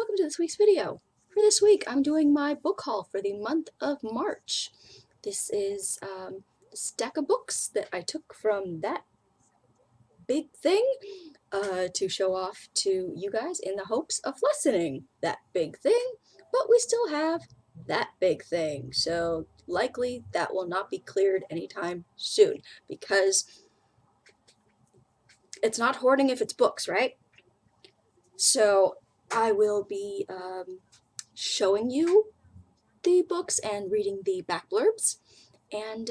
welcome to this week's video. For this week, I'm doing my book haul for the month of March. This is a stack of books that I took from that big thing to show off to you guys in the hopes of lessening that big thing, but we still have that big thing, so likely that will not be cleared anytime soon because it's not hoarding if it's books, right? So I will be showing you the books and reading the back blurbs, and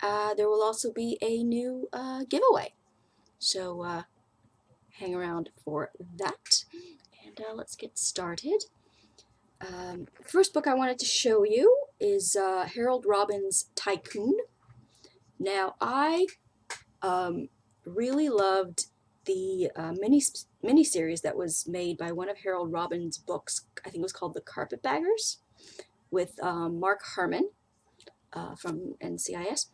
there will also be a new giveaway, so hang around for that, and let's get started. First book I wanted to show you is Harold Robbins' Tycoon. Now, I really loved the mini-series that was made by one of Harold Robbins' books. I think it was called The Carpetbaggers, with Mark Harmon from NCIS.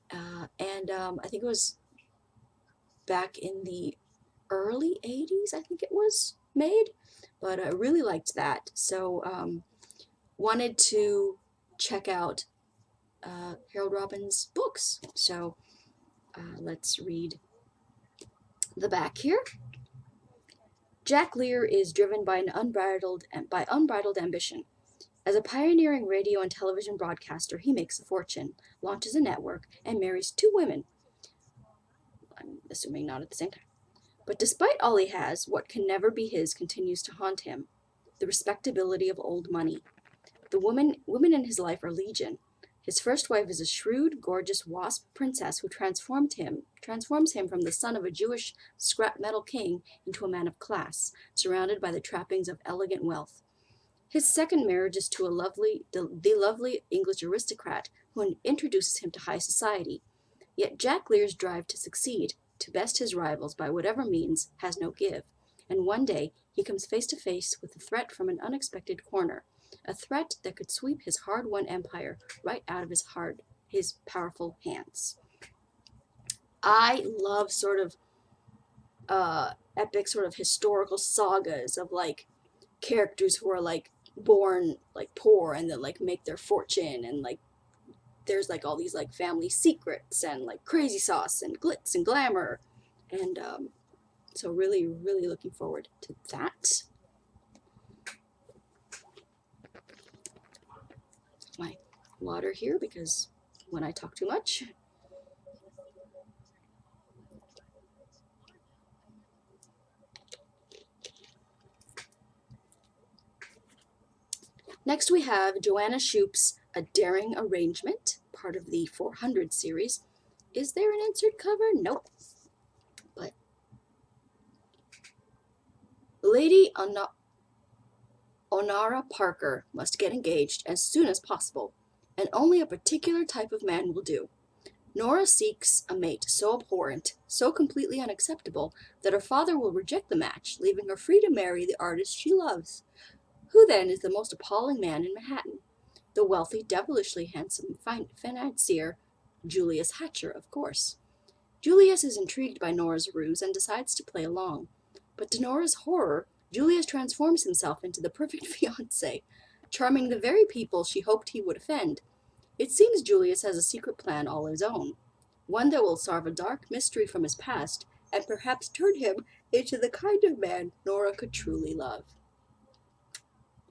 And I think it was back in the early 80s, I think it was made, but I really liked that. So wanted to check out Harold Robbins' books. So let's read the back here. Jack Lear is driven by unbridled ambition. As a pioneering radio and television broadcaster, he makes a fortune, launches a network, and marries 2 women. I'm assuming not at the same time. But despite all he has, what can never be his continues to haunt him: the respectability of old money. The women in his life are legion. His first wife is a shrewd, gorgeous wasp princess who transforms him from the son of a Jewish scrap metal king into a man of class, surrounded by the trappings of elegant wealth. His second marriage is to the lovely English aristocrat who introduces him to high society. Yet Jack Lear's drive to succeed, to best his rivals by whatever means, has no give, and one day he comes face to face with a threat from an unexpected corner, a threat that could sweep his hard-won empire right out of his powerful hands. I love sort of epic sort of historical sagas of like characters who are like born like poor and then like make their fortune, and like there's like all these like family secrets and like crazy sauce and glitz and glamour, and so really looking forward to that. My water here because when I talk too much. Next we have Joanna Shupe's A Daring Arrangement, part of the 400 series. Is there an insert cover? Nope. But Lady Onara Parker must get engaged as soon as possible, and only a particular type of man will do. Nora seeks a mate so abhorrent, so completely unacceptable, that her father will reject the match, leaving her free to marry the artist she loves. Who then is the most appalling man in Manhattan? The wealthy, devilishly handsome financier, Julius Hatcher, of course. Julius is intrigued by Nora's ruse and decides to play along. But to Nora's horror, Julius transforms himself into the perfect fiancé, charming the very people she hoped he would offend. It seems Julius has a secret plan all his own, one that will solve a dark mystery from his past and perhaps turn him into the kind of man Nora could truly love.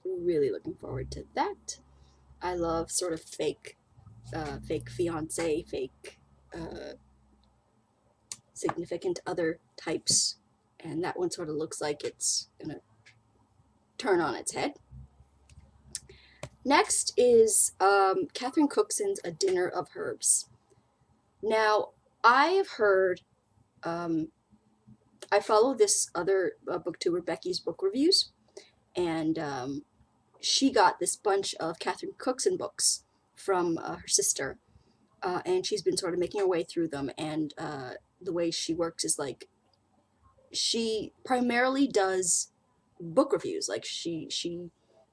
Really looking forward to that. I love sort of fake fiance, fake significant other types, and that one sort of looks like it's gonna turn on its head. Next is Catherine Cookson's A Dinner of Herbs. Now, I have heard, I follow this other booktuber, Becky's Book Reviews, and she got this bunch of Catherine Cookson books from her sister, and she's been sort of making her way through them, and the way she works is like she primarily does book reviews. Like she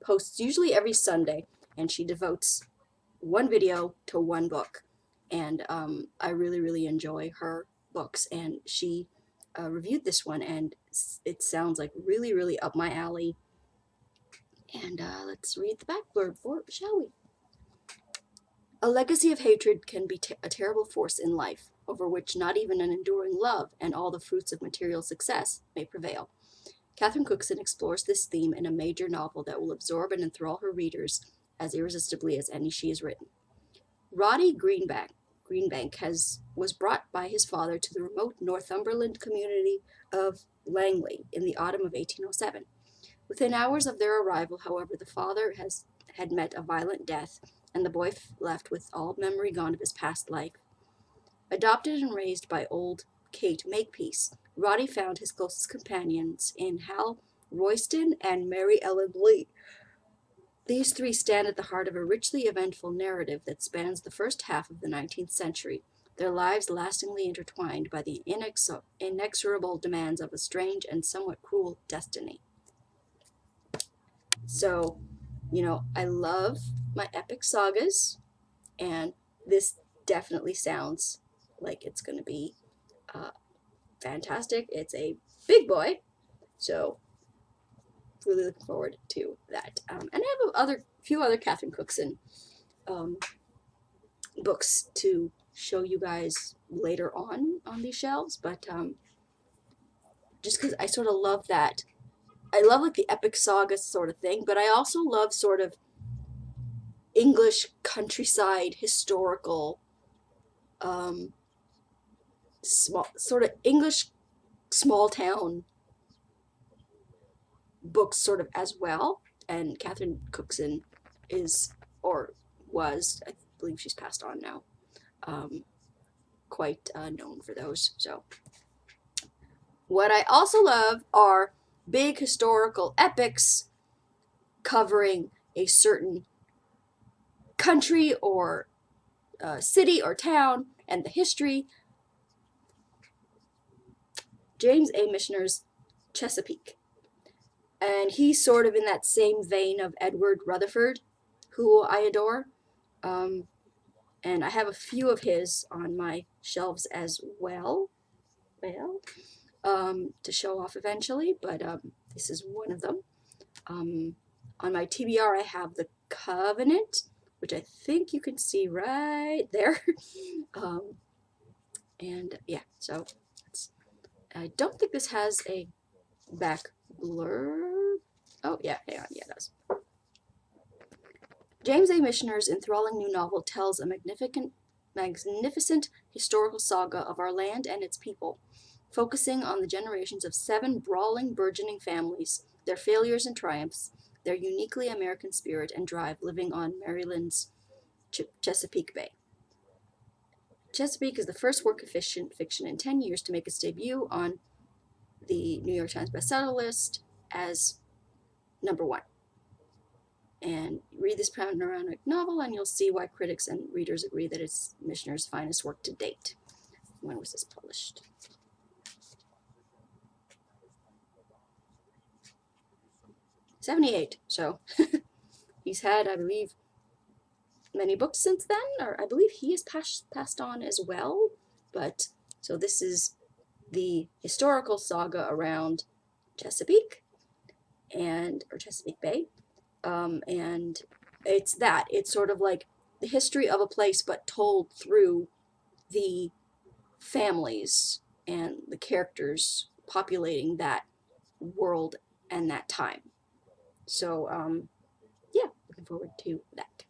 posts usually every Sunday, and she devotes one video to one book, and I really enjoy her books, and she reviewed this one, and it sounds like really, really up my alley. And let's read the back blurb for it, shall we? A legacy of hatred can be a terrible force in life, over which not even an enduring love and all the fruits of material success may prevail. Catherine Cookson explores this theme in a major novel that will absorb and enthrall her readers as irresistibly as any she has written. Roddy Greenbank was brought by his father to the remote Northumberland community of Langley in the autumn of 1807. Within hours of their arrival, however, the father had met a violent death, and the boy left with all memory gone of his past life. Adopted and raised by old Kate Makepeace, Roddy found his closest companions in Hal Royston and Mary Ellen Lee. These three stand at the heart of a richly eventful narrative that spans the first half of the 19th century, their lives lastingly intertwined by the inexorable demands of a strange and somewhat cruel destiny. So, I love my epic sagas, and this definitely sounds like it's going to be fantastic. It's a big boy, so really looking forward to that. And I have a few other Catherine Cookson books to show you guys later on these shelves, but just because I sort of love that. I love like the epic saga sort of thing, but I also love sort of English countryside historical sort of English small town books sort of as well. And Catherine Cookson is, or was, I believe she's passed on now, quite known for those. So what I also love are big historical epics covering a certain country or city or town and the history. James A. Michener's Chesapeake. And he's sort of in that same vein of Edward Rutherford, who I adore. And I have a few of his on my shelves as well. To show off eventually, but this is one of them. On my TBR, I have The Covenant, which I think you can see right there. And yeah, so I don't think this has a back blurb. Oh, yeah, hang on, yeah, it does. James A. Michener's enthralling new novel tells a magnificent historical saga of our land and its people, focusing on the generations of 7 brawling, burgeoning families, their failures and triumphs, their uniquely American spirit and drive living on Maryland's Chesapeake Bay. Chesapeake is the first work of fiction in 10 years to make its debut on the New York Times bestseller list as #1. And read this panoramic novel and you'll see why critics and readers agree that it's Michener's finest work to date. When was this published? 78. So he's had, I believe, many books since then, or I believe he has passed on as well. But so this is the historical saga around Chesapeake or Chesapeake Bay, and it's sort of like the history of a place, but told through the families and the characters populating that world and that time. So yeah, looking forward to that.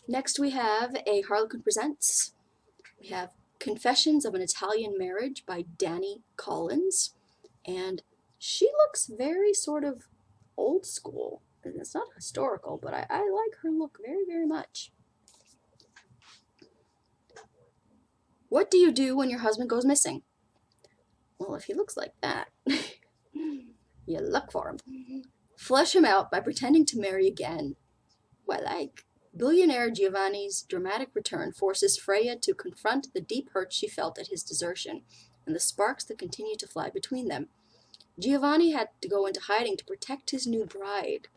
Next we have a Harlequin Presents. We have Confessions of an Italian Marriage by Danny Collins. And she looks very sort of old school. And it's not historical, but I like her look very, very much. What do you do when your husband goes missing? Well, if he looks like that, you look for him. Flesh him out by pretending to marry again. Why, like, billionaire Giovanni's dramatic return forces Freya to confront the deep hurt she felt at his desertion, and the sparks that continue to fly between them. Giovanni had to go into hiding to protect his new bride.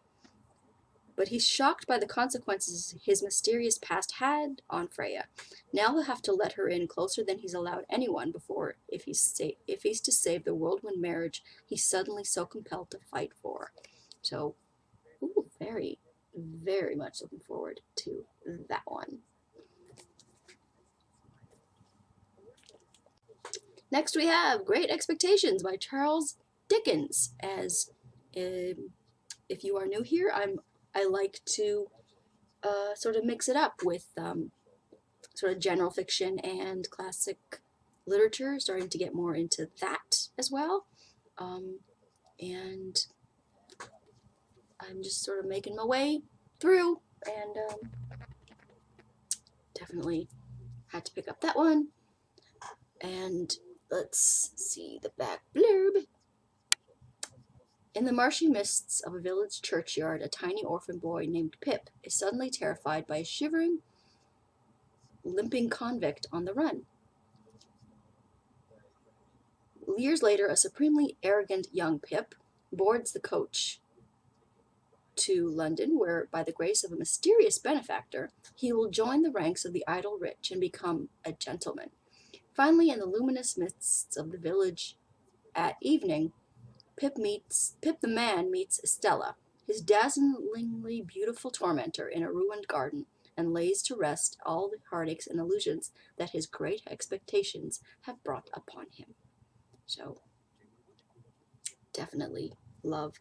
but he's shocked by the consequences his mysterious past had on Freya. Now he'll have to let her in closer than he's allowed anyone before, if he's to save the Whirlwind marriage he's suddenly so compelled to fight for. So, ooh, very, very much looking forward to that one. Next we have Great Expectations by Charles Dickens. As if you are new here, I like to sort of mix it up with sort of general fiction and classic literature, starting to get more into that as well. And I'm just sort of making my way through, and definitely had to pick up that one. And let's see the back blurb. In the marshy mists of a village churchyard, a tiny orphan boy named Pip is suddenly terrified by a shivering, limping convict on the run. Years later, a supremely arrogant young Pip boards the coach to London, where, by the grace of a mysterious benefactor, he will join the ranks of the idle rich and become a gentleman. Finally, in the luminous mists of the village at evening, Pip the man meets Estella, his dazzlingly beautiful tormentor, in a ruined garden, and lays to rest all the heartaches and illusions that his great expectations have brought upon him. So, definitely love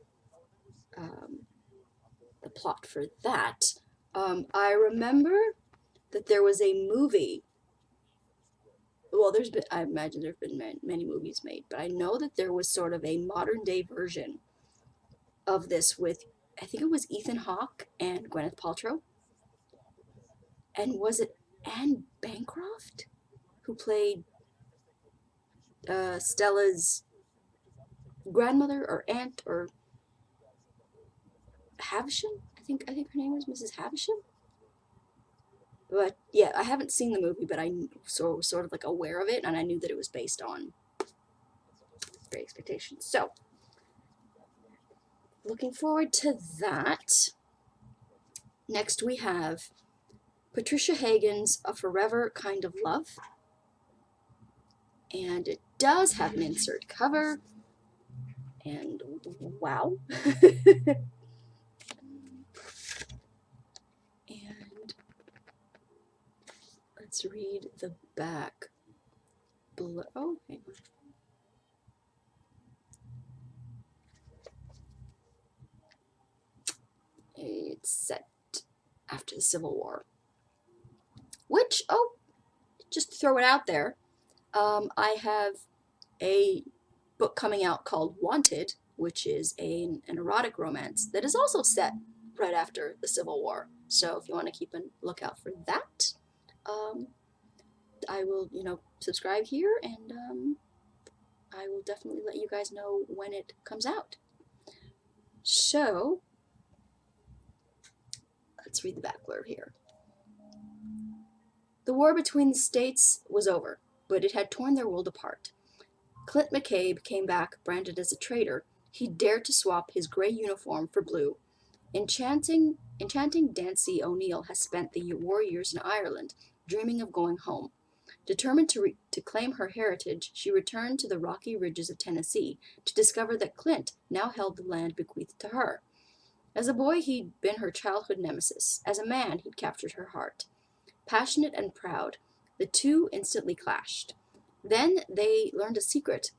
the plot for that. I remember that there was a movie. Well, I imagine there have been many movies made, but I know that there was sort of a modern day version of this with, I think it was Ethan Hawke and Gwyneth Paltrow. And was it Anne Bancroft who played Stella's grandmother or aunt or Havisham? I think her name was Mrs. Havisham. But yeah, I haven't seen the movie, but I was sort of like aware of it, and I knew that it was based on Great Expectations. So, looking forward to that. Next we have Patricia Hagen's A Forever Kind of Love. And it does have an insert cover. And wow. And let's read the back. Oh, hang on. It's set after the Civil War. Which, just to throw it out there, I have a book coming out called Wanted, which is an erotic romance that is also set right after the Civil War. So if you want to keep a lookout for that, I will, subscribe here, and I will definitely let you guys know when it comes out. So, let's read the back blurb here. The war between the states was over, but it had torn their world apart. Clint McCabe came back branded as a traitor. He dared to swap his gray uniform for blue. Enchanting Dancy O'Neill has spent the war years in Ireland, dreaming of going home. Determined to claim her heritage, she returned to the rocky ridges of Tennessee to discover that Clint now held the land bequeathed to her. As a boy, he'd been her childhood nemesis. As a man, he'd captured her heart. Passionate and proud, the two instantly clashed. Then they learned of secret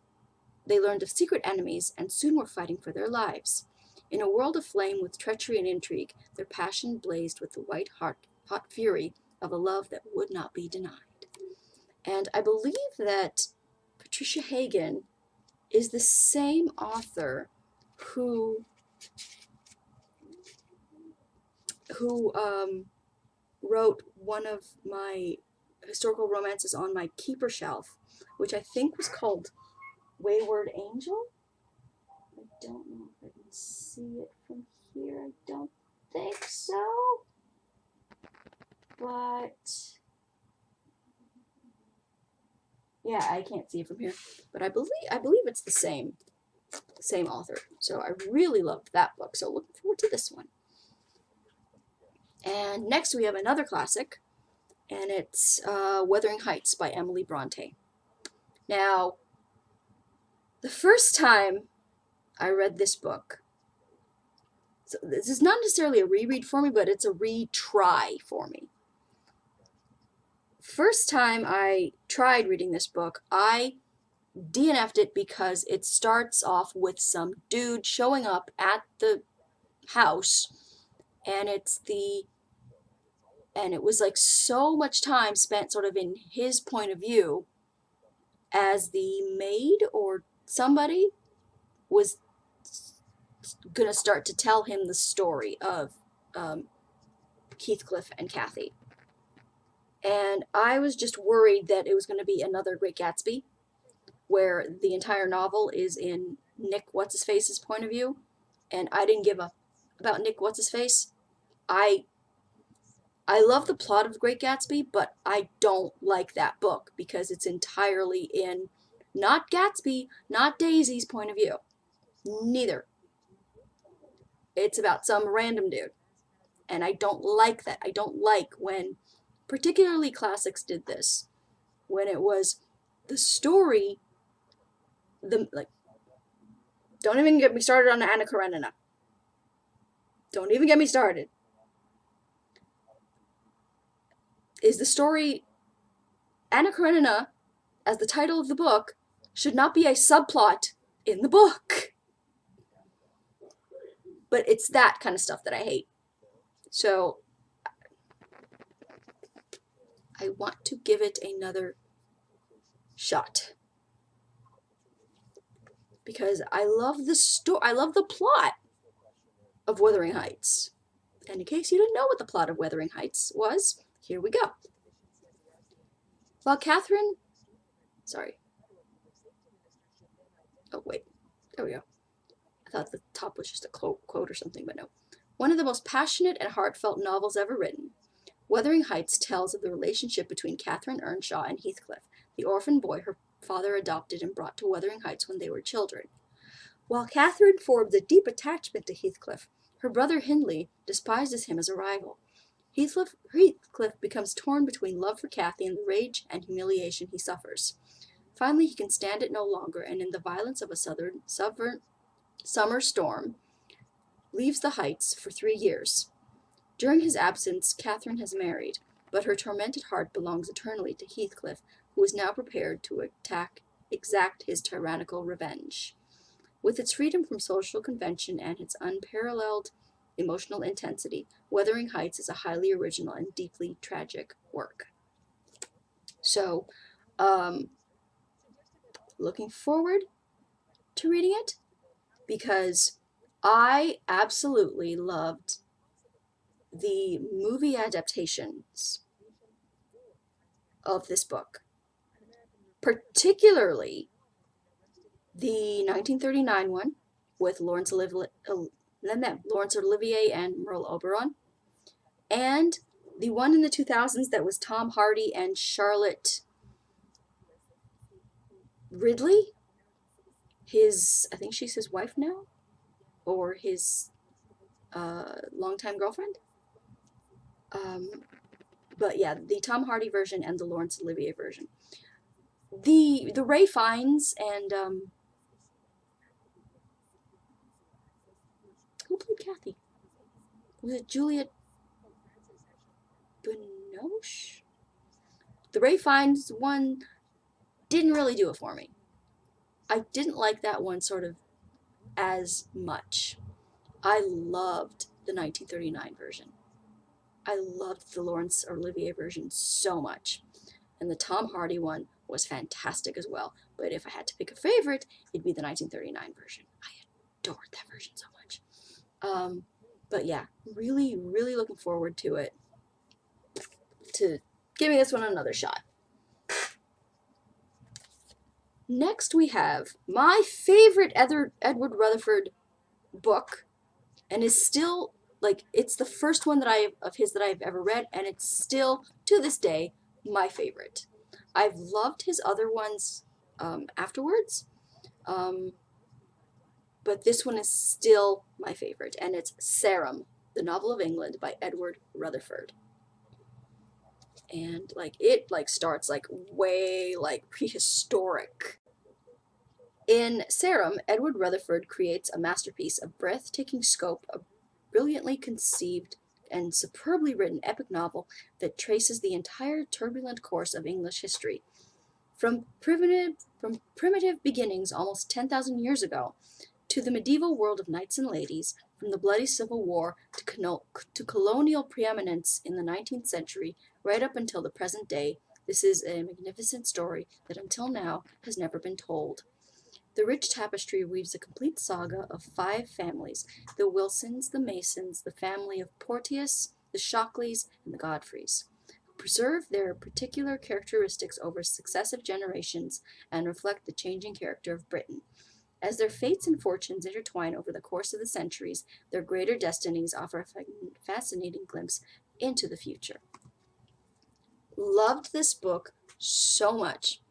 enemies and soon were fighting for their lives. In a world aflame with treachery and intrigue, their passion blazed with the hot fury of a love that would not be denied. And I believe that Patricia Hagen is the same author who wrote one of my historical romances on my keeper shelf, which I think was called Wayward Angel. I don't know if I can see it from here. I don't think so. But yeah, I can't see it from here. But I believe it's the same author. So I really loved that book. So looking forward to this one. And next we have another classic, and it's Wuthering Heights by Emily Bronte. Now, the first time I read this book, so this is not necessarily a reread for me, but it's a retry for me. First time I tried reading this book, I DNF'd it because it starts off with some dude showing up at the house, and it was like so much time spent sort of in his point of view as the maid or somebody was gonna start to tell him the story of Heathcliff and Cathy. And I was just worried that it was going to be another Great Gatsby, where the entire novel is in Nick What's-His-Face's point of view, and I didn't give a about Nick What's-His-Face. I love the plot of Great Gatsby, but I don't like that book because it's entirely in not Gatsby, not Daisy's point of view. Neither. It's about some random dude. And I don't like that. I don't like when, particularly classics did this, when it was the story, don't even get me started on Anna Karenina. Don't even get me started. Is the story Anna Karenina, as the title of the book, should not be a subplot in the book. But it's that kind of stuff that I hate. So I want to give it another shot. Because I love the story, I love the plot of Wuthering Heights. And in case you didn't know what the plot of Wuthering Heights was, here we go. While Catherine... Sorry. Oh, wait. There we go. I thought the top was just a quote or something, but no. One of the most passionate and heartfelt novels ever written, Wuthering Heights tells of the relationship between Catherine Earnshaw and Heathcliff, the orphan boy her father adopted and brought to Wuthering Heights when they were children. While Catherine formed a deep attachment to Heathcliff, her brother Hindley despises him as a rival. Heathcliff becomes torn between love for Cathy and the rage and humiliation he suffers. Finally, he can stand it no longer, and in the violence of a summer storm, leaves the Heights for 3 years. During his absence, Catherine has married, but her tormented heart belongs eternally to Heathcliff, who is now prepared to exact his tyrannical revenge. With its freedom from social convention and its unparalleled emotional intensity, Wuthering Heights is a highly original and deeply tragic work. So, looking forward to reading it because I absolutely loved the movie adaptations of this book, particularly the 1939 one with Laurence Olivier and Merle Oberon, and the one in the 2000s that was Tom Hardy and Charlotte Ridley, I think she's his wife now, or his longtime girlfriend. But yeah, the Tom Hardy version and the Laurence Olivier version. The Ray Fiennes and who played Cathy? Was it Juliette Binoche? The Ray Fiennes one didn't really do it for me. I didn't like that one sort of as much. I loved the 1939 version. I loved the Laurence Olivier version so much. And the Tom Hardy one was fantastic as well. But if I had to pick a favorite, it'd be the 1939 version. I adored that version so much. But yeah, really, really looking forward to it. To giving this one another shot. Next we have my favorite Edward Rutherford book, and is still, like, it's the first one of his that I've ever read, and it's still, to this day, my favorite. I've loved his other ones afterwards, but this one is still my favorite, and it's Sarum, the The Novel of England by Edward Rutherford. And like it starts like way like prehistoric. In Sarum, Edward Rutherford creates a masterpiece of breathtaking scope, a brilliantly conceived and superbly written epic novel that traces the entire turbulent course of English history. From primitive beginnings almost 10,000 years ago, to the medieval world of knights and ladies, from the bloody Civil War to colonial preeminence in the 19th century, right up until the present day, this is a magnificent story that until now has never been told. The rich tapestry weaves a complete saga of 5 families: the Wilsons, the Masons, the family of Porteous, the Shockleys, and the Godfreys, who preserve their particular characteristics over successive generations and reflect the changing character of Britain. As their fates and fortunes intertwine over the course of the centuries, their greater destinies offer a fascinating glimpse into the future. Loved this book so much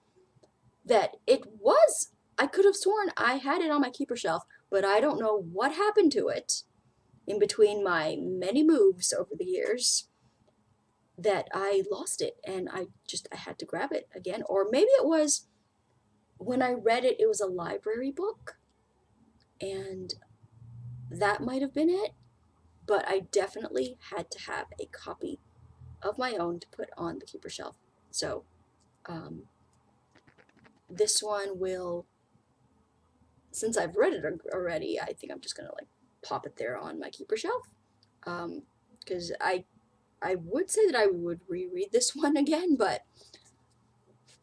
that I could have sworn I had it on my keeper shelf, but I don't know what happened to it in between my many moves over the years that I lost it, and I had to grab it again. Or maybe it was when I read it, it was a library book, and that might have been it, but I definitely had to have a copy of my own to put on the keeper shelf. So this one will, since I've read it already, I think I'm just gonna like pop it there on my keeper shelf, because I would say that I would reread this one again, but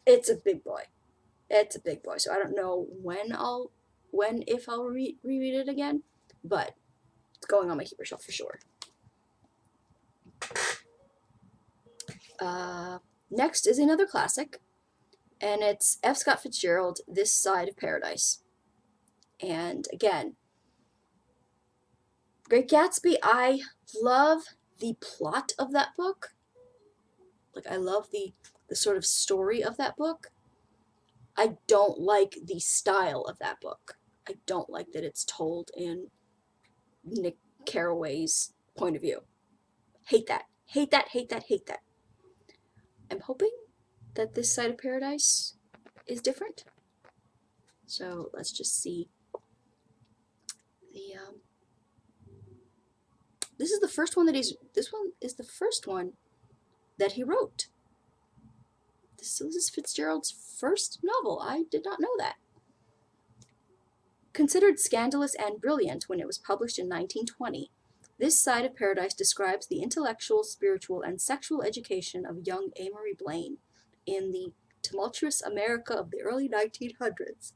it's a big boy. It's a big boy, so I don't know if I'll reread it again, but it's going on my keeper shelf for sure. Next is another classic, and it's F. Scott Fitzgerald, This Side of Paradise. And again, Great Gatsby, I love the plot of that book. Like, I love the sort of story of that book. I don't like the style of that book. I don't like that it's told in Nick Carraway's point of view. Hate that. Hate that, hate that, hate that. I'm hoping that This Side of Paradise is different. So let's just see. This is the first one that this one is the first one that he wrote. This is Fitzgerald's first novel. I did not know that. Considered scandalous and brilliant when it was published in 1920, This Side of Paradise describes the intellectual, spiritual, and sexual education of young Amory Blaine in the tumultuous America of the early 1900s.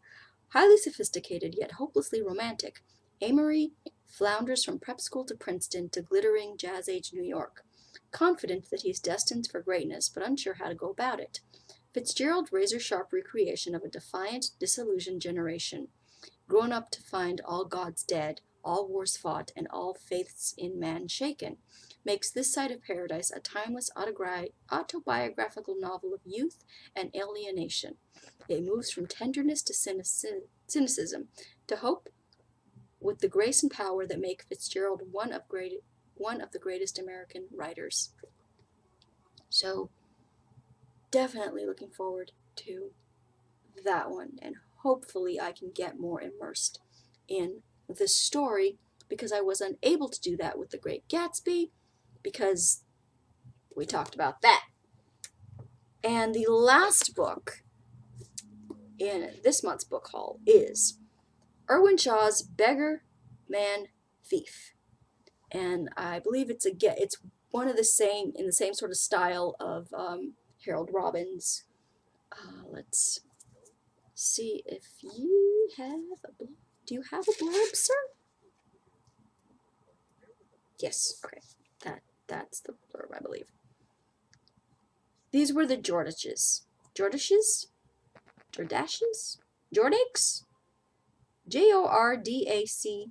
Highly sophisticated yet hopelessly romantic, Amory flounders from prep school to Princeton to glittering jazz-age New York. Confident that he's destined for greatness, but unsure how to go about it. Fitzgerald's razor-sharp recreation of a defiant, disillusioned generation, grown up to find all gods dead, all wars fought, and all faiths in man shaken, makes This Side of Paradise a timeless autobiographical novel of youth and alienation. It moves from tenderness to cynicism, to hope, with the grace and power that make Fitzgerald one of the greatest American writers. So, definitely looking forward to that one, and hopefully I can get more immersed in the story, because I was unable to do that with The Great Gatsby, because we talked about that. And the last book in this month's book haul is Irwin Shaw's Beggar, Man, Thief. And I believe it's one of the same, in the same sort of style of Harold Robbins. Let's see if you have a blurb. Do you have a blurb, sir? Yes, okay. That's the blurb, I believe. These were the Jordashes. Jordashes? Jordashes? Jordakes? Jordacches.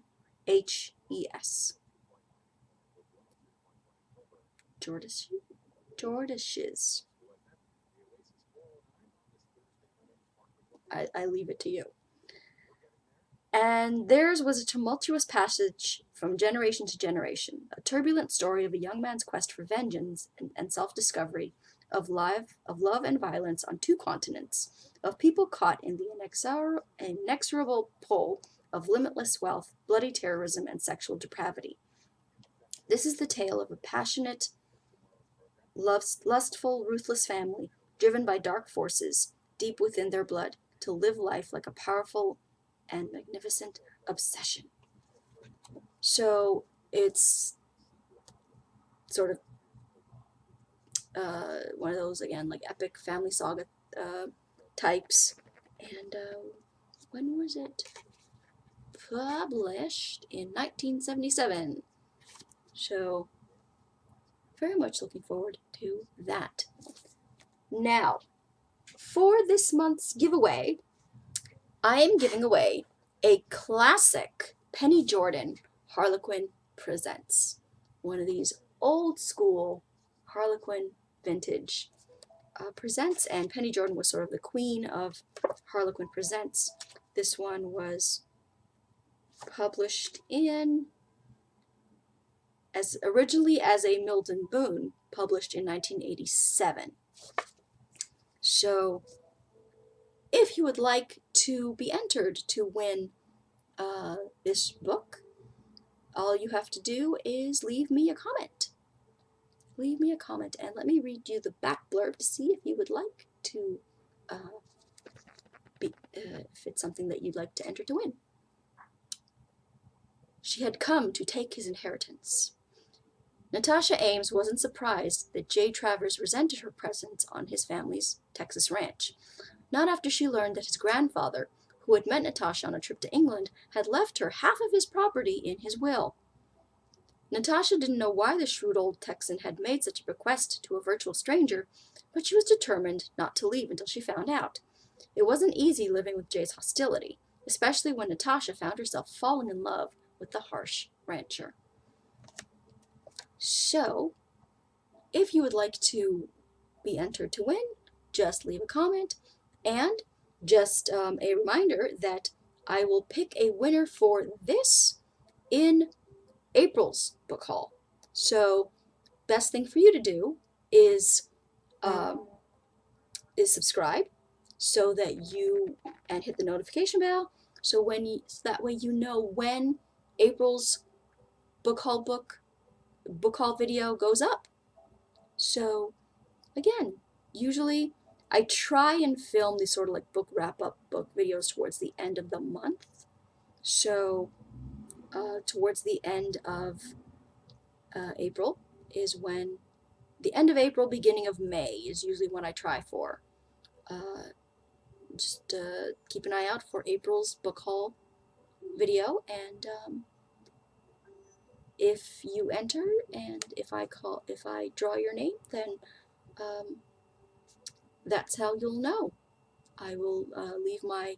Jordashes. I leave it to you. And theirs was a tumultuous passage from generation to generation, a turbulent story of a young man's quest for vengeance and self-discovery, of love and violence on two continents, of people caught in the inexorable pull of limitless wealth, bloody terrorism, and sexual depravity. This is the tale of a passionate, lustful, ruthless family, driven by dark forces deep within their blood, to live life like a powerful and magnificent obsession. So it's sort of one of those, again, like epic family saga types. And when was it published? In 1977. So very much looking forward to that. Now, for this month's giveaway, I am giving away a classic Penny Jordan Harlequin Presents. One of these old school Harlequin vintage presents, and Penny Jordan was sort of the queen of Harlequin Presents. This one was published originally as a Milton Boon, published in 1987. So if you would like to be entered to win this book, all you have to do is leave me a comment. Leave me a comment and let me read you the back blurb to see if you would like to if it's something that you'd like to enter to win. She had come to take his inheritance. Natasha Ames wasn't surprised that Jay Travers resented her presence on his family's Texas ranch. Not after she learned that his grandfather, who had met Natasha on a trip to England, had left her half of his property in his will. Natasha didn't know why the shrewd old Texan had made such a bequest to a virtual stranger, but she was determined not to leave until she found out. It wasn't easy living with Jay's hostility, especially when Natasha found herself falling in love with the harsh rancher. So, if you would like to be entered to win, just leave a comment, and just a reminder that I will pick a winner for this in April's book haul. So, best thing for you to do is subscribe, so that and hit the notification bell, so that way you know when April's book haul video goes up. So again, usually I try and film these sort of like book wrap-up book videos towards the end of the month. So towards the end of April is when, the end of April, beginning of May is usually when I try for. Just keep an eye out for April's book haul video, and if you enter and if I draw your name, then that's how you'll know. I will leave my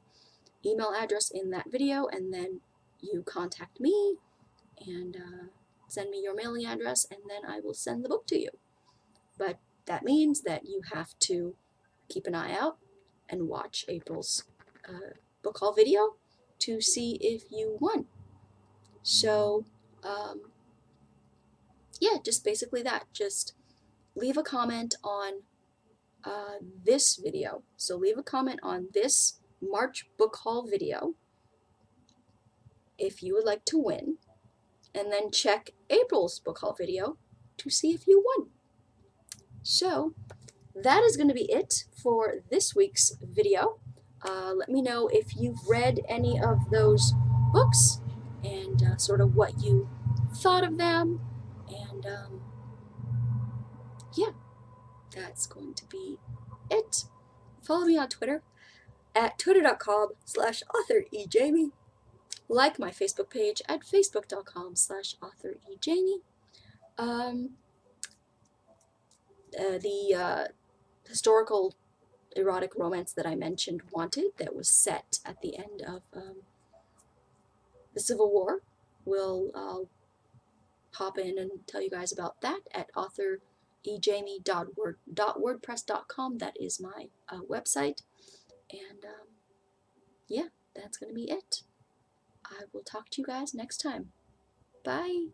email address in that video, and then you contact me and send me your mailing address, and then I will send the book to you. But that means that you have to keep an eye out and watch April's book haul video to see if you won. So yeah, just basically that. Just leave a comment on this video. So leave a comment on this March book haul video if you would like to win, and then check April's book haul video to see if you won. So that is going to be it for this week's video. Let me know if you've read any of those books and sort of what you thought of them. And yeah, that's going to be it. Follow me on Twitter at twitter.com/authorejamie. Like my Facebook page at facebook.com/authorejamie. The historical erotic romance that I mentioned, Wanted, that was set at the end of the Civil War, I'll pop in and tell you guys about that at authorejamie.wordpress.com. That is my website. And yeah, that's going to be it. I will talk to you guys next time. Bye!